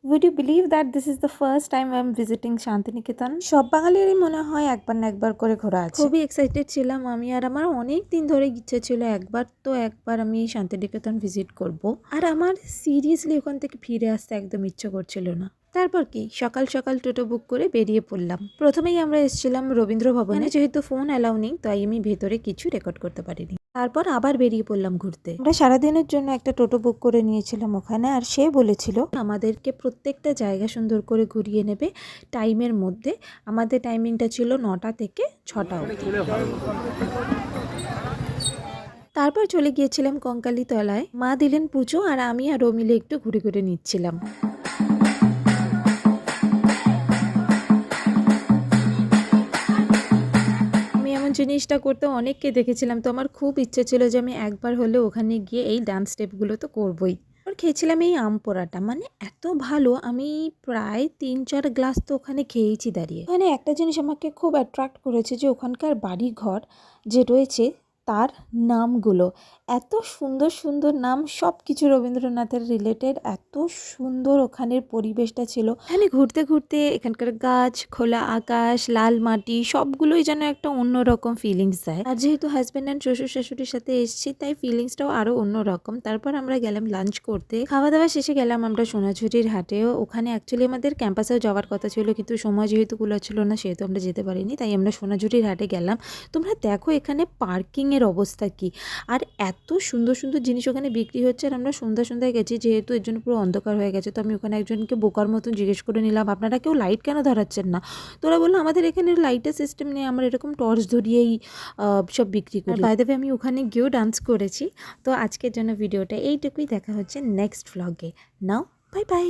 Would you believe that this is the first time I'm visiting Santiniketan? সব বাঙালিরই মনে হয় একবার না একবার করে ঘোরা আছে। খুবই এক্সাইটেড ছিলাম আমি, আর আমার অনেক দিন ধরে ইচ্ছে ছিল একবার আমি শান্তিনিকেতন ভিজিট করব। আর আমার সিরিয়াসলি ওখান থেকে ফিরে আসতে একদম ইচ্ছে করছিল না। তারপর কি সকাল সকাল টোটো বুক করে বেরিয়ে পড়লাম। প্রথমেই আমরা এসেছিলাম রবীন্দ্র ভবনে, যেহেতু ফোন অ্যালাউ নেই তাই আমি ভেতরে কিছু রেকর্ড করতে পারিনি। তারপর আবার বেরিয়ে পড়লাম ঘুরতে। আমরা সারাদিনের জন্য একটা টোটো বুক করে নিয়েছিলাম ওখানে, আর সে বলেছিল আমাদেরকে প্রত্যেকটা জায়গা সুন্দর করে ঘুরিয়ে নেবে টাইমের মধ্যে। আমাদের টাইমিংটা ছিল 9টা থেকে 6টা অবধি। তারপর চলে গিয়েছিলাম কঙ্কালী তলায়, মা দিলেন পুজো আর আমি আর ও মিলে একটু ঘুরে ঘুরে নিচ্ছিলাম। জিনিসটা করতে অনেককে দেখেছিলাম, তো আমার খুব ইচ্ছে ছিল যে আমি একবার হলেও ওখানে গিয়ে এই ডান্স স্টেপগুলো তো করবই। আর খেয়েছিলাম এই আম পোড়াটা, মানে এত ভালো, আমি প্রায় 3-4 গ্লাস তো ওখানে খেয়েইছি দাঁড়িয়ে। ওখানে একটা জিনিস আমাকে খুব অ্যাট্রাক্ট করেছে যে ওখানকার বাড়িঘর যে রয়েছে তার নামগুলো এত সুন্দর সুন্দর নাম, সব কিছু রবীন্দ্রনাথের রিলেটেড। এত সুন্দর ওখানের পরিবেশটা ছিল। এখানে ঘুরতে ঘুরতে এখানকার গাছ, খোলা আকাশ, লাল মাটি সবগুলোই যেন একটা অন্যরকম ফিলিংস দেয়। আর যেহেতু হাজব্যান্ড অ্যান্ড শ্বশুর শাশুড়ির সাথে এসেছি তাই ফিলিংসটাও আরও অন্যরকম। তারপর আমরা গেলাম লাঞ্চ করতে। খাওয়া দাওয়া শেষে গেলাম আমরা সোনাঝুরির হাটেও। ওখানে অ্যাকচুয়ালি আমাদের ক্যাম্পাসেও যাওয়ার কথা ছিল, কিন্তু সময় যেহেতু কুলাচ্ছিল না সেহেতু আমরা যেতে পারিনি, তাই আমরা সোনাঝুরির হাটে গেলাম। তোমরা দেখো এখানে পার্কিংয়ের অবস্থা কি, আর এত সুন্দর সুন্দর জিনিস ওখানে বিক্রি হচ্ছে। আর আমরা সন্ধ্যায় গেছি, যেহেতু এর জন্য পুরো অন্ধকার হয়ে গেছে, তো আমি ওখানে একজনকে বোকার মতন জিজ্ঞেস করে নিলাম আপনারা কেউ লাইট কেন ধরাচ্ছেন না। তোরা বললো আমাদের এখানে লাইটের সিস্টেম নেই, আমরা এরকম টর্চ ধরিয়েই সব বিক্রি করি। বাই দ্য ওয়ে আমি ওখানে গিয়েও ডান্স করেছি। তো আজকের জন্য ভিডিওটা এইটুকুই, দেখা হচ্ছে নেক্সট ভ্লগে। নাও বাই বাই।